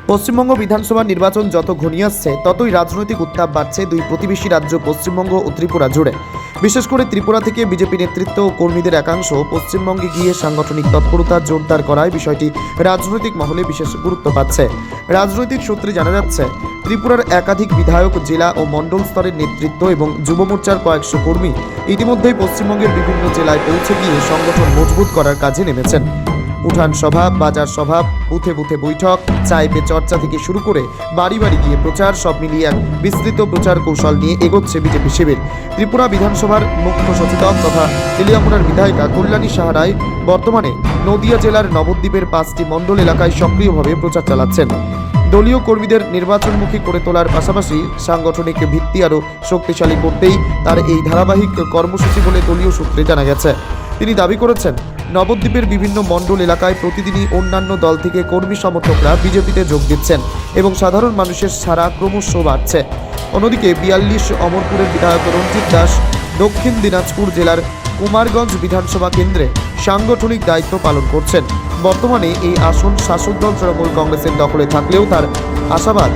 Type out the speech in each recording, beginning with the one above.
পশ্চিমবঙ্গ বিধানসভা নির্বাচন যত ঘনিয়ে আসছে ততই রাজনৈতিক উত্তাপ বাড়ছে দুই প্রতিবেশী রাজ্য পশ্চিমবঙ্গ ও ত্রিপুরা জুড়ে। বিশেষ করে ত্রিপুরা থেকে বিজেপি নেতৃত্ব ও কর্মীদের একাংশ পশ্চিমবঙ্গে গিয়ে সাংগঠনিক তৎপরতা জোরদার করায় বিষয়টি রাজনৈতিক মহলে বিশেষ গুরুত্ব পাচ্ছে। রাজনৈতিক সূত্রে জানা যাচ্ছে, ত্রিপুরার একাধিক বিধায়ক, জেলা ও মণ্ডল স্তরের নেতৃত্ব এবং যুব মোর্চার কয়েকশো কর্মী ইতিমধ্যেই পশ্চিমবঙ্গের বিভিন্ন জেলায় পৌঁছে গিয়ে সংগঠন মজবুত করার কাজে নেমেছেন। উঠান সভা, বাজার সভা, বুথে বুথে বৈঠক, চায় পে চর্চা থেকে শুরু করে বাড়ি বাড়ি গিয়ে প্রচার, সব মিলিয়ে এক বিস্তৃত প্রচার কৌশল নিয়ে এগোচ্ছে বিজেপি শিবির। ত্রিপুরা বিধানসভার মুখ্য সচেতক তথা তেলিয়ামুড়ার বিধায়িকা কল্যাণী সাহা রায় বর্তমানে নদিয়া জেলার নবদ্বীপের 5টি মণ্ডল এলাকায় সক্রিয়ভাবে প্রচার চালাচ্ছেন। দলীয় কর্মীদের নির্বাচনমুখী করে তোলার পাশাপাশি সাংগঠনিক ভিত্তি আরও শক্তিশালী করতেই তার এই ধারাবাহিক কর্মসূচি বলে দলীয় সূত্রে জানা গেছে। তিনি দাবি করেছেন, নবদ্বীপের বিভিন্ন মণ্ডল এলাকায় প্রতিদিনই অন্যান্য দল থেকে কর্মী সমর্থকরা বিজেপিতে যোগ দিচ্ছেন এবং সাধারণ মানুষের সাড়া ক্রমশ বাড়ছে। অন্যদিকে 42 অমরপুরের বিধায়ক রঞ্জিত দাস দক্ষিণ দিনাজপুর জেলার কুমারগঞ্জ বিধানসভা কেন্দ্রে সাংগঠনিক দায়িত্ব পালন করছেন। বর্তমানে এই আসন শাসক দল তৃণমূল কংগ্রেসের দখলে থাকলেও তার আশাবাদ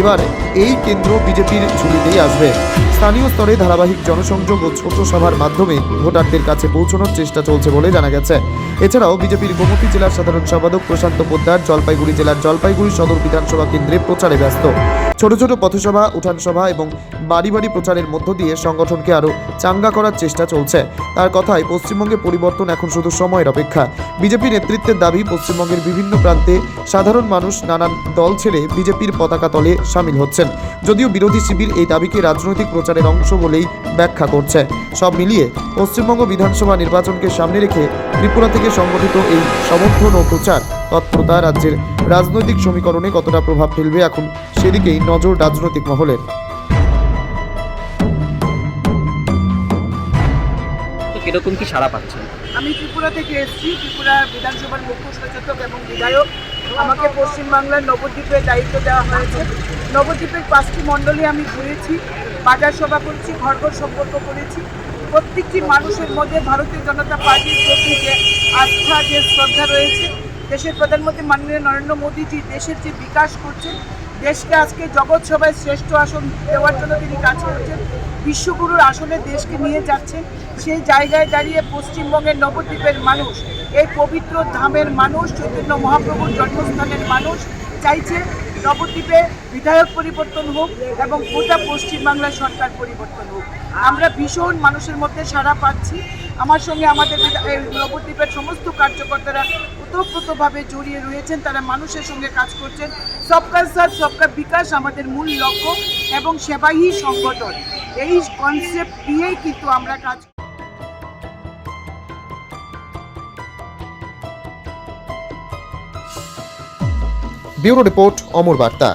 এবার এই কেন্দ্র বিজেপির ঝুলিতেই আসবে। স্থানীয় স্তরে ধারাবাহিক জনসংযোগ ও ছোট সভার মাধ্যমে ভোটারদের কাছে পৌঁছানোর চেষ্টা চলছে বলে জানা গেছে। এছাড়াও বিজেপির গোমতী জেলার সাধারণ সম্পাদক প্রশান্ত পোদ্দার জলপাইগুড়ি জেলার জলপাইগুড়ি সদর বিধানসভা কেন্দ্রে প্রচারে ব্যস্ত। ছোট ছোট পথসভা, উঠান সভা এবং বাড়ি বাড়ি প্রচারের মধ্য দিয়ে সংগঠনকে আরও চাঙ্গা করার চেষ্টা চলছে। তার কথায়, পশ্চিমবঙ্গে পরিবর্তন এখন শুধু সময়ের অপেক্ষা। বিজেপি নেতৃত্বের দাবি, পশ্চিমবঙ্গের বিভিন্ন প্রান্তে সাধারণ মানুষ নানান দল ছেড়ে বিজেপির পতাকা তলে সামিল হচ্ছেন। যদিও বিরোধী শিবির এই দাবিকে রাজনৈতিক প্রচারের অংশ বলেই ব্যাখ্যা করছে। সব মিলিয়ে পশ্চিমবঙ্গ বিধানসভা নির্বাচনকে সামনে রেখে ত্রিপুরা থেকে সংগঠিত এই সমর্থন ও প্রচার তৎপরতা রাজ্যের রাজনৈতিক সমীকরণে কতটা প্রভাব ফেলবে এখন সেদিকেই নজর রাজনৈতিক মহলের। কিরকম কি সাড়া পাচ্ছেন? আমি ত্রিপুরা থেকে এসেছি, ত্রিপুরা বিধানসভার মুখ্য সচেতক এবং বিধায়ক। আমাকে পশ্চিমবাংলার নবদ্বীপের দায়িত্ব দেওয়া হয়েছে। নবদ্বীপের 5টি মণ্ডলে আমি ঘুরেছি, বাজার সভা করেছি, ঘর ঘর সম্পর্ক করেছি। প্রত্যেকটি মানুষের মধ্যে ভারতীয় জনতা পার্টির প্রতি যে আস্থা, যে শ্রদ্ধা রয়েছে, দেশের প্রধানমন্ত্রী মাননীয় নরেন্দ্র মোদীজি দেশের যে বিকাশ করছেন, দেশকে আজকে জগৎ সভায় শ্রেষ্ঠ আসন দেওয়ার জন্য তিনি কাজ করছেন, বিশ্বগুরুর আসনে দেশকে নিয়ে যাচ্ছেন। সেই জায়গায় দাঁড়িয়ে পশ্চিমবঙ্গের নবদ্বীপের মানুষ, এই পবিত্র ধামের মানুষ, চৈতন্য মহাপ্রভুর জন্মস্থানের মানুষ চাইছে নবদ্বীপে বিধায়ক পরিবর্তন হোক এবং গোটা পশ্চিমবাংলার সরকার পরিবর্তন হোক। আমরা ভীষণ মানুষের মধ্যে সাড়া পাচ্ছি। আমার সঙ্গে আমাদের নবদ্বীপের সমস্ত কার্যকর্তারা ওতপ্রোতভাবে জড়িয়ে রয়েছেন, তারা মানুষের সঙ্গে কাজ করছেন। সবকা সাথ সবকা বিকাশ আমাদের মূল লক্ষ্য এবং সেবাই সংগঠন, এই কনসেপ্ট দিয়েই কিন্তু আমরা কাজ। ব্যুরো রিপোর্ট, অমর বার্তা।